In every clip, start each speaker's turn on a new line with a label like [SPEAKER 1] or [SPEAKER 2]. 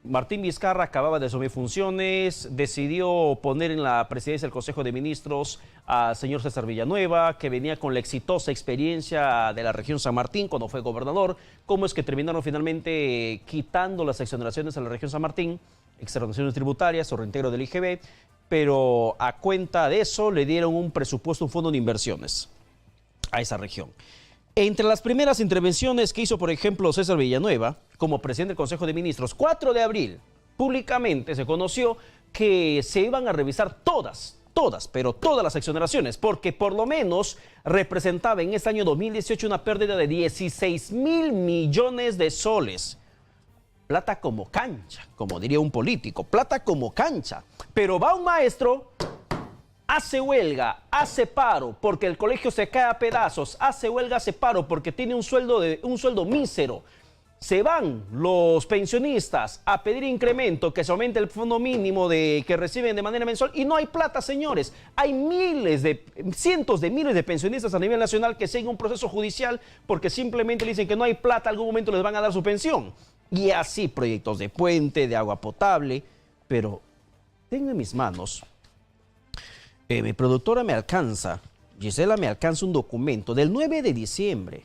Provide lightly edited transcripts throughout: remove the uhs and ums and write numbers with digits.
[SPEAKER 1] Martín Vizcarra acababa de asumir funciones, decidió poner en la presidencia del Consejo de Ministros al señor César Villanueva, que venía con la exitosa experiencia de la región San Martín cuando fue gobernador. ¿Cómo es que terminaron finalmente quitando las exoneraciones a la región San Martín? Exoneraciones tributarias o reintegro del IGB, pero a cuenta de eso le dieron un presupuesto, un fondo de inversiones a esa región. Entre las primeras intervenciones que hizo, por ejemplo, César Villanueva, como presidente del Consejo de Ministros, 4 de abril, públicamente se conoció que se iban a revisar todas las exoneraciones, porque por lo menos representaba en este año 2018 una pérdida de 16.000 millones de soles. Plata como cancha, como diría un político, plata como cancha. Pero va un maestro, hace huelga, hace paro porque el colegio se cae a pedazos, hace huelga, hace paro porque tiene un sueldo mísero. Se van los pensionistas a pedir incremento, que se aumente el fondo mínimo que reciben de manera mensual y no hay plata, señores. Hay cientos de miles de pensionistas a nivel nacional que siguen un proceso judicial porque simplemente le dicen que no hay plata, algún momento les van a dar su pensión. Y así proyectos de puente, de agua potable, pero tengo en mis manos, mi productora me alcanza, Gisela me alcanza un documento del 9 de diciembre.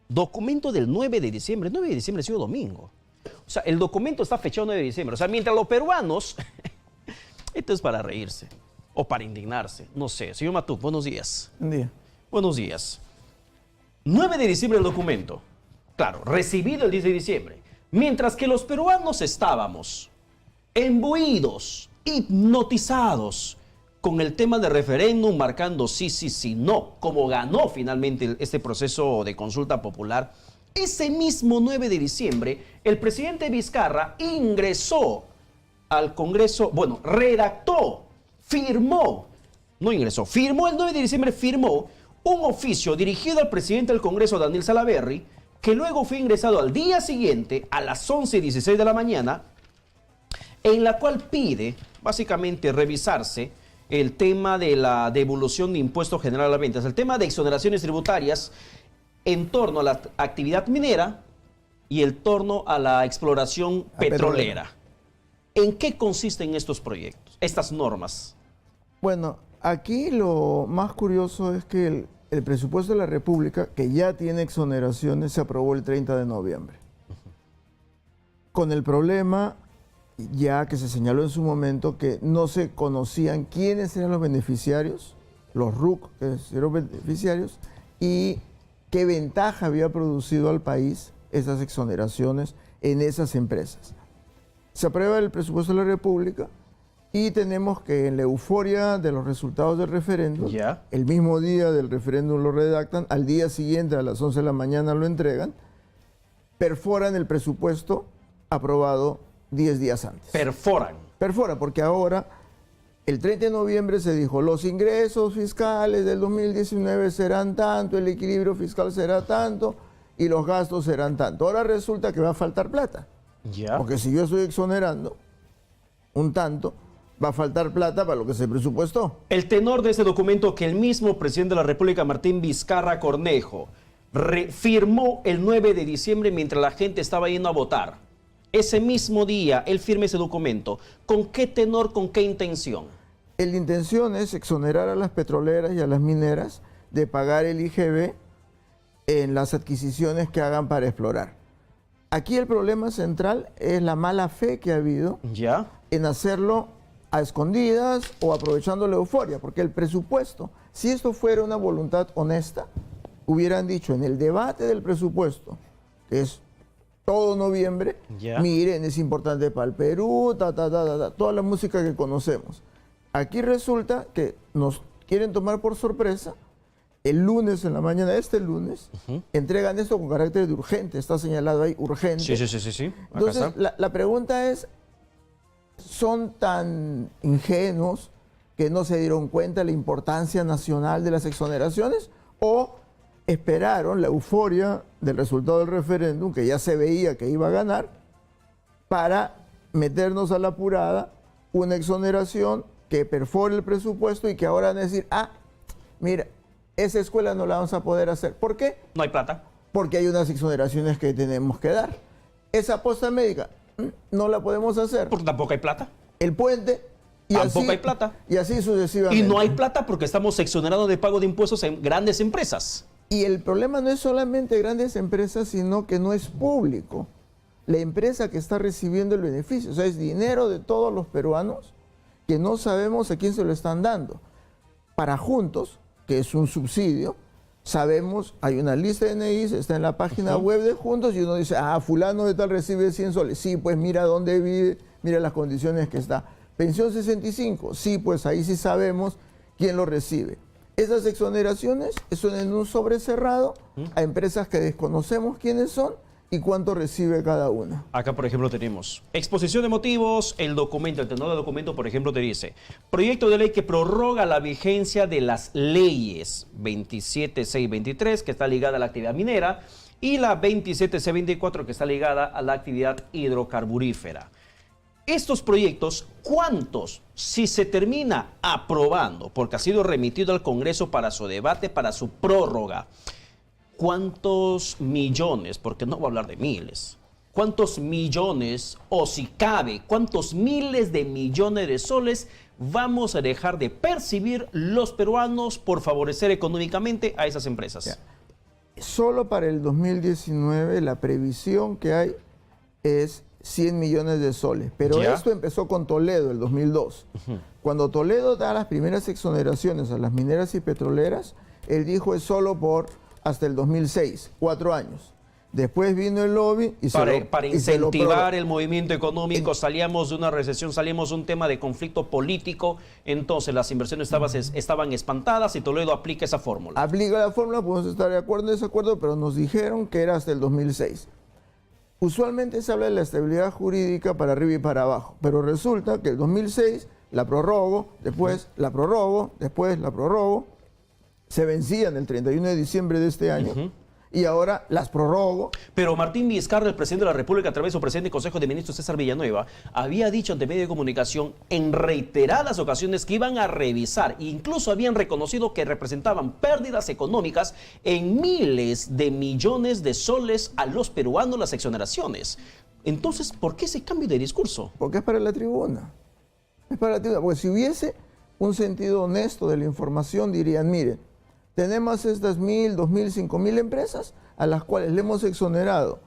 [SPEAKER 1] Documento del 9 de diciembre. 9 de diciembre ha sido domingo. O sea, el documento está fechado 9 de diciembre. O sea, mientras los peruanos, esto es para reírse o para indignarse. No sé. Señor Matú, buenos días.
[SPEAKER 2] Buen día.
[SPEAKER 1] Buenos días. 9 de diciembre el documento. Claro, recibido el 10 de diciembre. Mientras que los peruanos estábamos embuidos, hipnotizados con el tema de referéndum, marcando sí, sí, sí, no, como ganó finalmente este proceso de consulta popular, ese mismo 9 de diciembre, el presidente Vizcarra ingresó al Congreso, bueno, redactó, firmó, no ingresó, firmó el 9 de diciembre, firmó un oficio dirigido al presidente del Congreso, Daniel Salaverry, que luego fue ingresado al día siguiente, a las 11:16 de la mañana, en la cual pide, básicamente, revisarse el tema de la devolución de impuesto general a las ventas, el tema de exoneraciones tributarias en torno a la actividad minera y en torno a la exploración petrolera. ¿En qué consisten estos proyectos, estas normas?
[SPEAKER 2] Bueno, aquí lo más curioso es que el presupuesto de la República, que ya tiene exoneraciones, se aprobó el 30 de noviembre. Con el problema, ya que se señaló en su momento, que no se conocían quiénes eran los beneficiarios, los RUC, que eran beneficiarios, y qué ventaja había producido al país esas exoneraciones en esas empresas. Se aprueba el presupuesto de la República y tenemos que en la euforia de los resultados del referéndum, el mismo día del referéndum lo redactan, al día siguiente a las 11 de la mañana lo entregan, perforan el presupuesto aprobado 10 días antes.
[SPEAKER 1] Perforan.
[SPEAKER 2] Perforan, porque ahora, el 30 de noviembre se dijo, los ingresos fiscales del 2019 serán tanto, el equilibrio fiscal será tanto y los gastos serán tanto. Ahora resulta que va a faltar plata. Porque si yo estoy exonerando un tanto, va a faltar plata para lo que se presupuestó.
[SPEAKER 1] El tenor de este documento que el mismo presidente de la República, Martín Vizcarra Cornejo, firmó el 9 de diciembre mientras la gente estaba yendo a votar. Ese mismo día, él firma ese documento. ¿Con qué tenor, con qué intención?
[SPEAKER 2] La intención es exonerar a las petroleras y a las mineras de pagar el IGB en las adquisiciones que hagan para explorar. Aquí el problema central es la mala fe que ha habido en hacerlo a escondidas o aprovechando la euforia, porque el presupuesto, si esto fuera una voluntad honesta, hubieran dicho en el debate del presupuesto, que es todo noviembre, miren, es importante para el Perú, toda la música que conocemos. Aquí resulta que nos quieren tomar por sorpresa. El lunes en la mañana, este lunes, entregan esto con carácter de urgente. Está señalado ahí, urgente.
[SPEAKER 1] Sí.
[SPEAKER 2] Entonces, la pregunta es, ¿son tan ingenuos que no se dieron cuenta de la importancia nacional de las exoneraciones? ¿O esperaron la euforia del resultado del referéndum, que ya se veía que iba a ganar, para meternos a la apurada una exoneración que perfore el presupuesto y que ahora van a decir, mira, esa escuela no la vamos a poder hacer? ¿Por qué?
[SPEAKER 1] No hay plata.
[SPEAKER 2] Porque hay unas exoneraciones que tenemos que dar. Esa posta médica, no la podemos hacer.
[SPEAKER 1] Porque tampoco hay plata.
[SPEAKER 2] El puente, y
[SPEAKER 1] Tampoco
[SPEAKER 2] así,
[SPEAKER 1] hay plata.
[SPEAKER 2] y así sucesivamente.
[SPEAKER 1] Y no hay plata porque estamos exonerados de pago de impuestos en grandes empresas.
[SPEAKER 2] Y el problema no es solamente grandes empresas, sino que no es público la empresa que está recibiendo el beneficio. O sea, es dinero de todos los peruanos que no sabemos a quién se lo están dando. Para Juntos, que es un subsidio, sabemos, hay una lista de DNIs, está en la página web de Juntos, y uno dice, fulano de tal recibe 100 soles. Sí, pues mira dónde vive, mira las condiciones que está. Pensión 65, sí, pues ahí sí sabemos quién lo recibe. Esas exoneraciones son en un sobre cerrado a empresas que desconocemos quiénes son y cuánto recibe cada una.
[SPEAKER 1] Acá, por ejemplo, tenemos exposición de motivos, el documento, el tenor del documento, por ejemplo, te dice, proyecto de ley que prorroga la vigencia de las leyes 27623, que está ligada a la actividad minera, y la 27624, que está ligada a la actividad hidrocarburífera. Estos proyectos, ¿cuántos, si se termina aprobando, porque ha sido remitido al Congreso para su debate, para su prórroga, cuántos millones, porque no voy a hablar de miles, cuántos millones, o si cabe, cuántos miles de millones de soles vamos a dejar de percibir los peruanos por favorecer económicamente a esas empresas?
[SPEAKER 2] Ya. Solo para el 2019 la previsión que hay es 100 millones de soles. Pero
[SPEAKER 1] ¿Ya?
[SPEAKER 2] esto empezó con Toledo, el 2002. Cuando Toledo da las primeras exoneraciones a las mineras y petroleras, él dijo es solo por hasta el 2006, 4 años. Después vino el lobby y
[SPEAKER 1] para
[SPEAKER 2] y se lo
[SPEAKER 1] incentivar el movimiento económico, salíamos de una recesión, salíamos de un tema de conflicto político, entonces las inversiones estaban espantadas y Toledo aplica esa fórmula.
[SPEAKER 2] Aplica la fórmula, podemos estar de acuerdo o desacuerdo, pero nos dijeron que era hasta el 2006. Usualmente se habla de la estabilidad jurídica para arriba y para abajo, pero resulta que el 2006 la prorrogo, después la prorrogo, después la prorrogo, se vencían el 31 de diciembre de este año y ahora las prorrogo.
[SPEAKER 1] Pero Martín Vizcarra, el presidente de la República, a través de su presidente del Consejo de Ministros, César Villanueva, había dicho ante medios de comunicación en reiteradas ocasiones que iban a revisar, e incluso habían reconocido que representaban pérdidas económicas en miles de millones de soles a los peruanos las exoneraciones. Entonces, ¿por qué ese cambio de discurso?
[SPEAKER 2] Porque es para la tribuna. Es para la tribuna. Porque si hubiese un sentido honesto de la información, dirían, miren, tenemos estas 1.000, 2.000, 5.000 empresas a las cuales le hemos exonerado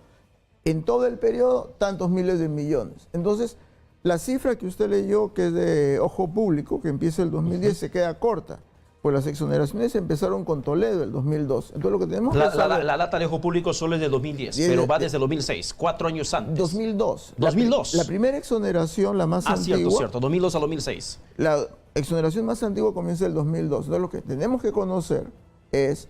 [SPEAKER 2] en todo el periodo tantos miles de millones. Entonces, la cifra que usted leyó, que es de Ojo Público, que empieza el 2010, se queda corta. Pues las exoneraciones empezaron con Toledo el 2002. Entonces, lo que tenemos que saber...
[SPEAKER 1] La data de Ojo Público solo es de 2010, pero va desde 2006, 4 años antes.
[SPEAKER 2] 2002.
[SPEAKER 1] 2002.
[SPEAKER 2] La primera exoneración, la más antigua...
[SPEAKER 1] Cierto, 2002 a 2006.
[SPEAKER 2] La exoneración más antigua comienza el 2002. Entonces, lo que tenemos que conocer es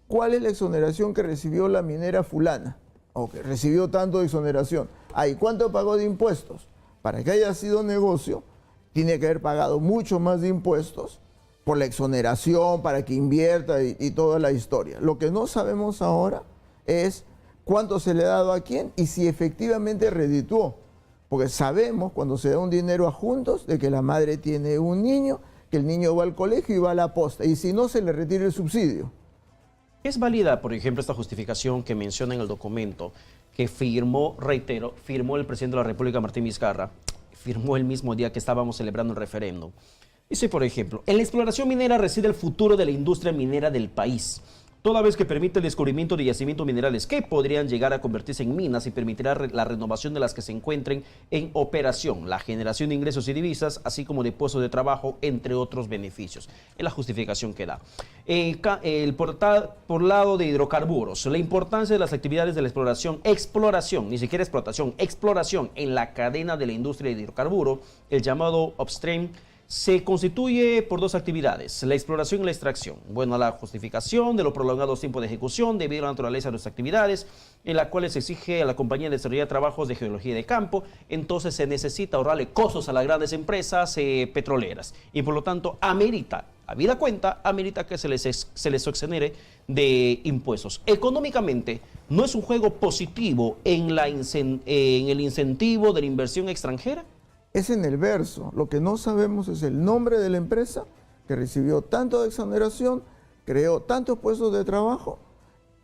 [SPEAKER 2] cuál es la exoneración que recibió la minera fulana, o que recibió tanto de exoneración. ¿Y cuánto pagó de impuestos? Para que haya sido negocio, tiene que haber pagado mucho más de impuestos por la exoneración, para que invierta y toda la historia. Lo que no sabemos ahora es cuánto se le ha dado a quién y si efectivamente redituó. Porque sabemos cuando se da un dinero a Juntos de que la madre tiene un niño, que el niño va al colegio y va a la posta, y si no, se le retira el subsidio.
[SPEAKER 1] ¿Es válida, por ejemplo, esta justificación que menciona en el documento que firmó, reitero, firmó el presidente de la República, Martín Vizcarra, firmó el mismo día que estábamos celebrando el referéndum? Dice, por ejemplo, en la exploración minera reside el futuro de la industria minera del país, toda vez que permite el descubrimiento de yacimientos minerales que podrían llegar a convertirse en minas y permitirá la renovación de las que se encuentren en operación, la generación de ingresos y divisas, así como de puestos de trabajo, entre otros beneficios. Es la justificación que da. Por lado de hidrocarburos, la importancia de las actividades de la exploración, ni siquiera exploración en la cadena de la industria de hidrocarburo, el llamado upstream, se constituye por dos actividades, la exploración y la extracción. Bueno, la justificación de los prolongados tiempos de ejecución debido a la naturaleza de nuestras actividades, en la cual se exige a la compañía de desarrollar trabajos de geología de campo, entonces se necesita ahorrarle costos a las grandes empresas petroleras y por lo tanto amerita que se les exonere de impuestos. Económicamente, no es un juego positivo en el incentivo de la inversión extranjera.
[SPEAKER 2] Es en el verso. Lo que no sabemos es el nombre de la empresa que recibió tanto de exoneración, creó tantos puestos de trabajo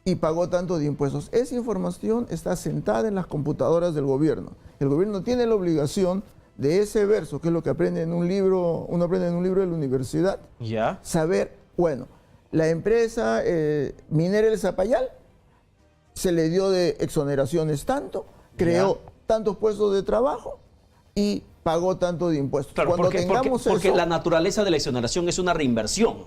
[SPEAKER 2] y pagó tanto de impuestos. Esa información está sentada en las computadoras del gobierno. El gobierno tiene la obligación de ese verso, que es lo que aprende en un libro, uno aprende en un libro de la universidad,
[SPEAKER 1] ¿Ya?
[SPEAKER 2] saber, bueno, la empresa minera El Zapayal se le dio de exoneraciones tanto, creó tantos puestos de trabajo y pagó tanto de impuestos.
[SPEAKER 1] Claro,
[SPEAKER 2] Cuando tengamos
[SPEAKER 1] porque
[SPEAKER 2] eso,
[SPEAKER 1] la naturaleza de la exoneración es una reinversión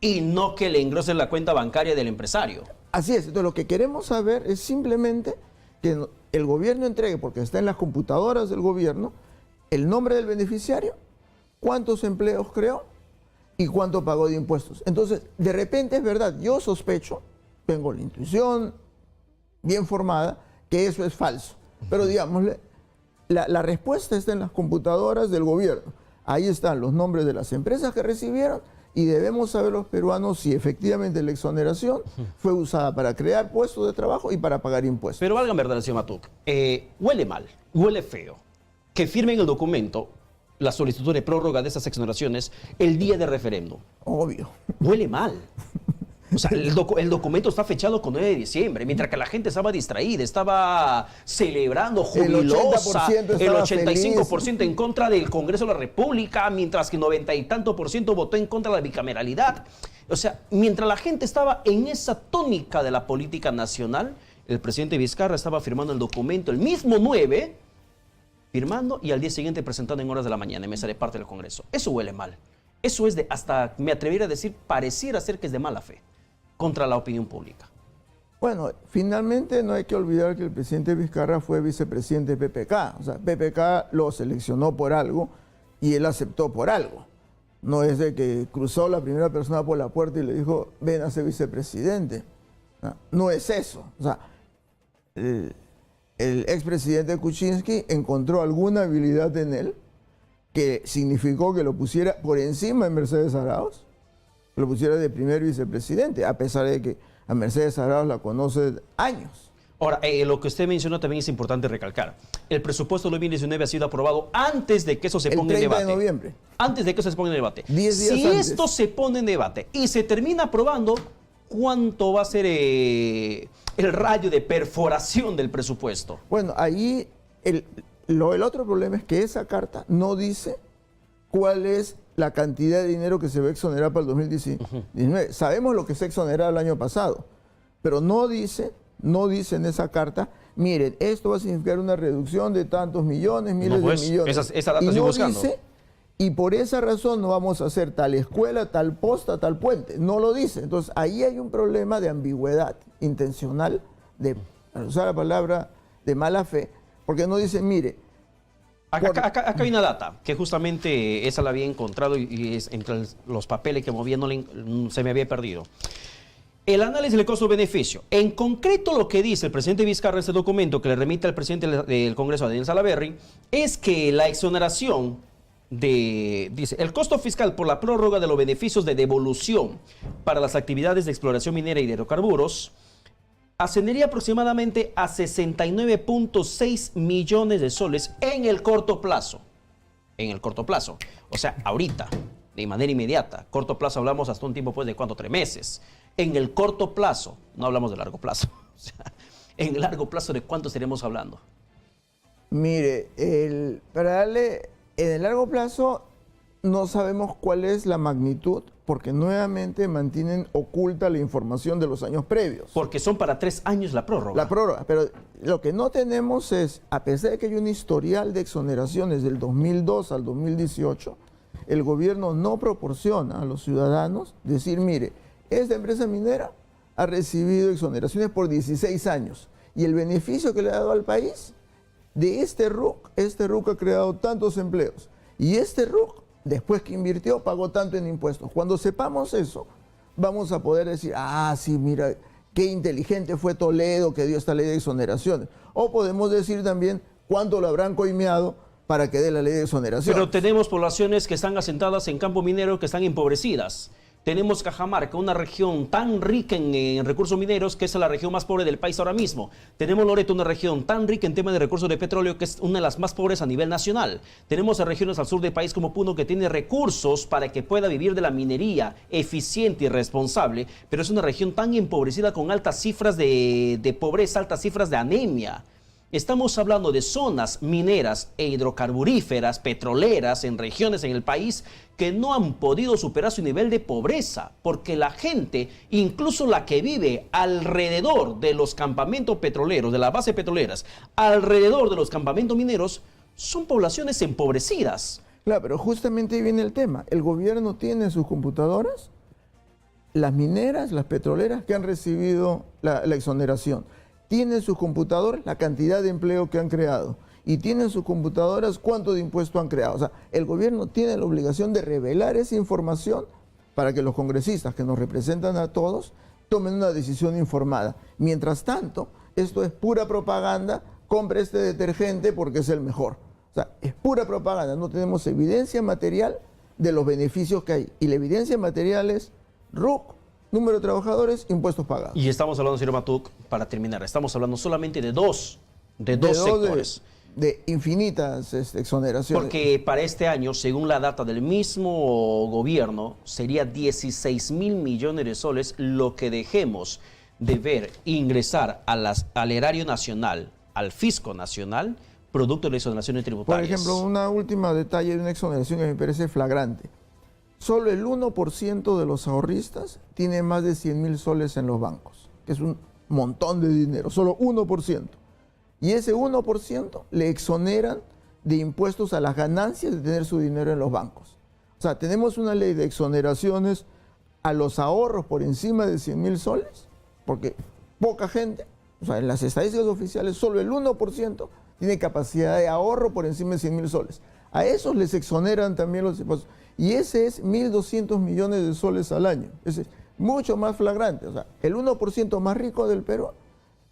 [SPEAKER 1] y no que le engrosen la cuenta bancaria del empresario.
[SPEAKER 2] así es. Entonces, lo que queremos saber es simplemente que el gobierno entregue, porque está en las computadoras del gobierno, el nombre del beneficiario, cuántos empleos creó y cuánto pagó de impuestos. Entonces, de repente es verdad, yo sospecho, tengo la intuición bien formada, que eso es falso. Pero digámosle, la respuesta está en las computadoras del gobierno. Ahí están los nombres de las empresas que recibieron y debemos saber los peruanos si efectivamente la exoneración fue usada para crear puestos de trabajo y para pagar impuestos.
[SPEAKER 1] Pero valga verdad, señor Matuk, huele mal, huele feo que firmen el documento, la solicitud de prórroga de esas exoneraciones, el día de referéndum.
[SPEAKER 2] Obvio.
[SPEAKER 1] Huele mal. O sea, el documento está fechado con 9 de diciembre, mientras que la gente estaba distraída, estaba celebrando, jubilosa, el 85% en contra del Congreso de la República, mientras que 90 y tanto por ciento votó en contra de la bicameralidad. O sea, mientras la gente estaba en esa tónica de la política nacional, el presidente Vizcarra estaba firmando el documento el mismo 9, firmando y al día siguiente presentando en horas de la mañana en mesa de parte del Congreso. Eso huele mal. Eso es de, hasta me atrevería a decir, pareciera ser que es de mala fe contra la opinión pública.
[SPEAKER 2] Bueno, finalmente no hay que olvidar que el presidente Vizcarra fue vicepresidente de PPK. O sea, PPK lo seleccionó por algo y él aceptó por algo. No es de que cruzó la primera persona por la puerta y le dijo, ven a ser vicepresidente. No es eso. O sea, el expresidente Kuczynski encontró alguna habilidad en él que significó que lo pusiera por encima de Mercedes Arauz, lo pusiera de primer vicepresidente, a pesar de que a Mercedes Arauz la conoce años.
[SPEAKER 1] Ahora, lo que usted mencionó también es importante recalcar. El presupuesto 2019 ha sido aprobado antes de que eso se ponga en debate.
[SPEAKER 2] El 30 de noviembre.
[SPEAKER 1] Antes de que eso se ponga en debate.
[SPEAKER 2] 10 días
[SPEAKER 1] si
[SPEAKER 2] antes.
[SPEAKER 1] esto se pone en debate y se termina aprobando, ¿cuánto va a ser el rayo de perforación del presupuesto?
[SPEAKER 2] Bueno, ahí el otro problema es que esa carta no dice cuál es la cantidad de dinero que se va a exonerar para el 2019. Sabemos lo que se exoneró el año pasado, pero no dice en esa carta, miren, esto va a significar una reducción de tantos millones, miles de millones.
[SPEAKER 1] Esa data estoy buscando.
[SPEAKER 2] Dice, y por esa razón no vamos a hacer tal escuela, tal posta, tal puente. No lo dice. Entonces, ahí hay un problema de ambigüedad intencional, para usar la palabra de mala fe, porque no dice, mire,
[SPEAKER 1] Acá hay una data que justamente esa la había encontrado y es entre los papeles que movía se me había perdido. El análisis del costo-beneficio. En concreto, lo que dice el presidente Vizcarra en este documento que le remite al presidente del Congreso, Daniel Salaverry, es que la exoneración dice, el costo fiscal por la prórroga de los beneficios de devolución para las actividades de exploración minera y de hidrocarburos ascendería aproximadamente a 69.6 millones de soles en el corto plazo. En el corto plazo. O sea, ahorita, de manera inmediata. Corto plazo hablamos hasta un tiempo pues de ¿cuánto? 3 meses. En el corto plazo, no hablamos de largo plazo. O sea, en el largo plazo, ¿de cuánto estaremos hablando?
[SPEAKER 2] Mire, en el largo plazo no sabemos cuál es la magnitud, porque nuevamente mantienen oculta la información de los años previos.
[SPEAKER 1] Porque son para 3 años la prórroga.
[SPEAKER 2] La prórroga, pero lo que no tenemos es, a pesar de que hay un historial de exoneraciones del 2002 al 2018, el gobierno no proporciona a los ciudadanos decir, mire, esta empresa minera ha recibido exoneraciones por 16 años y el beneficio que le ha dado al país de este RUC ha creado tantos empleos y este RUC, después que invirtió, pagó tanto en impuestos. Cuando sepamos eso, vamos a poder decir, sí, mira, qué inteligente fue Toledo que dio esta ley de exoneraciones. O podemos decir también cuánto lo habrán coimeado para que dé la ley de exoneraciones.
[SPEAKER 1] Pero tenemos poblaciones que están asentadas en campo minero que están empobrecidas. Tenemos Cajamarca, una región tan rica en recursos mineros que es la región más pobre del país ahora mismo. Tenemos Loreto, una región tan rica en temas de recursos de petróleo que es una de las más pobres a nivel nacional. Tenemos a regiones al sur del país como Puno que tiene recursos para que pueda vivir de la minería eficiente y responsable, pero es una región tan empobrecida con altas cifras de pobreza, altas cifras de anemia. Estamos hablando de zonas mineras e hidrocarburíferas, petroleras en regiones en el país que no han podido superar su nivel de pobreza, porque la gente, incluso la que vive alrededor de los campamentos petroleros, de las bases petroleras, alrededor de los campamentos mineros, son poblaciones empobrecidas.
[SPEAKER 2] Claro, pero justamente ahí viene el tema. El gobierno tiene sus computadoras, las mineras, las petroleras que han recibido la exoneración. Tienen sus computadoras la cantidad de empleo que han creado y tienen sus computadoras cuánto de impuesto han creado. O sea, el gobierno tiene la obligación de revelar esa información para que los congresistas que nos representan a todos tomen una decisión informada. Mientras tanto, esto es pura propaganda, compre este detergente porque es el mejor. O sea, es pura propaganda, no tenemos evidencia material de los beneficios que hay. Y la evidencia material es RUC, número de trabajadores, impuestos pagados.
[SPEAKER 1] Y estamos hablando, señor Matuk, para terminar, estamos hablando solamente de dos sectores.
[SPEAKER 2] De infinitas exoneraciones.
[SPEAKER 1] Porque para este año, según la data del mismo gobierno, sería 16 mil millones de soles lo que dejemos de ver ingresar al erario nacional, al fisco nacional, producto de las exoneraciones tributarias.
[SPEAKER 2] Por ejemplo, una última detalle de una exoneración que me parece flagrante. Solo el 1% de los ahorristas tiene más de 100.000 soles en los bancos, que es un montón de dinero, solo 1%. Y ese 1% le exoneran de impuestos a las ganancias de tener su dinero en los bancos. O sea, tenemos una ley de exoneraciones a los ahorros por encima de 100.000 soles, porque poca gente, o sea, en las estadísticas oficiales, solo el 1% tiene capacidad de ahorro por encima de 100.000 soles. A esos les exoneran también los impuestos. Y ese es 1.200 millones de soles al año. Ese es mucho más flagrante. O sea, el 1% más rico del Perú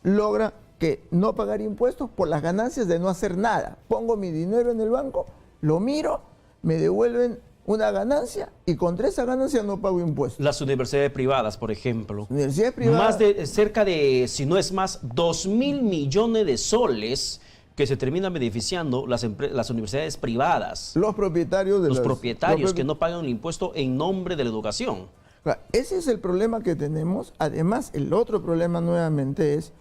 [SPEAKER 2] logra que no pagar impuestos por las ganancias de no hacer nada. Pongo mi dinero en el banco, lo miro, me devuelven una ganancia y contra esa ganancia no pago impuestos.
[SPEAKER 1] Las universidades privadas, por ejemplo.
[SPEAKER 2] Universidades privadas.
[SPEAKER 1] Más de, cerca de, si no es más, 2.000 millones de soles que se terminan beneficiando las universidades privadas.
[SPEAKER 2] Los propietarios de
[SPEAKER 1] los propietarios que no pagan el impuesto en nombre de la educación.
[SPEAKER 2] Claro, ese es el problema que tenemos. Además, el otro problema nuevamente es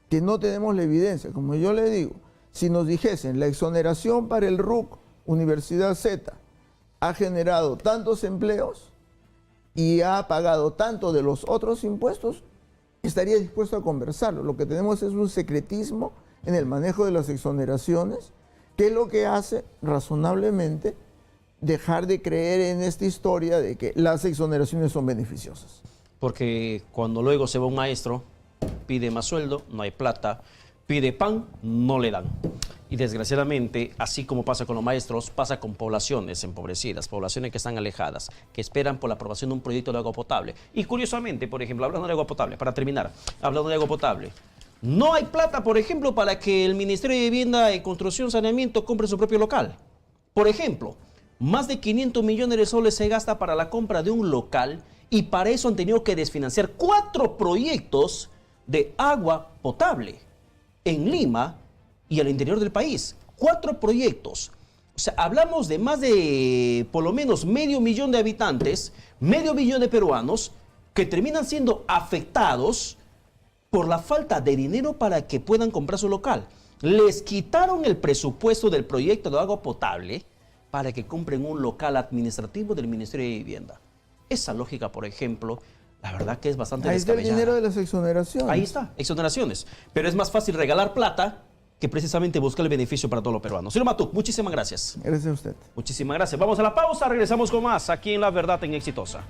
[SPEAKER 2] que no tenemos la evidencia. Como yo le digo, si nos dijesen la exoneración para el RUC, Universidad Z, ha generado tantos empleos y ha pagado tanto de los otros impuestos, estaría dispuesto a conversarlo. Lo que tenemos es un secretismo en el manejo de las exoneraciones, que es lo que hace razonablemente dejar de creer en esta historia de que las exoneraciones son beneficiosas.
[SPEAKER 1] Porque cuando luego se va un maestro, pide más sueldo, no hay plata, pide pan, no le dan. Y desgraciadamente, así como pasa con los maestros, pasa con poblaciones empobrecidas, poblaciones que están alejadas, que esperan por la aprobación de un proyecto de agua potable. Y curiosamente, por ejemplo, hablando de agua potable, para terminar, hablando de agua potable, no hay plata, por ejemplo, para que el Ministerio de Vivienda y Construcción y Saneamiento compre su propio local. Por ejemplo, más de 500 millones de soles se gasta para la compra de un local y para eso han tenido que desfinanciar 4 proyectos de agua potable en Lima y al interior del país. 4 proyectos. O sea, hablamos de más de por lo menos 500.000 de habitantes, 500.000 de peruanos que terminan siendo afectados por la falta de dinero para que puedan comprar su local. Les quitaron el presupuesto del proyecto de agua potable para que compren un local administrativo del Ministerio de Vivienda. Esa lógica, por ejemplo, la verdad que es bastante descabellada.
[SPEAKER 2] Ahí está el dinero de las exoneraciones.
[SPEAKER 1] Ahí está, exoneraciones. Pero es más fácil regalar plata que precisamente buscar el beneficio para todos los peruanos. Señor Matuk, muchísimas gracias.
[SPEAKER 2] Gracias a usted.
[SPEAKER 1] Muchísimas gracias. Vamos a la pausa, regresamos con más aquí en La Verdad en Exitosa.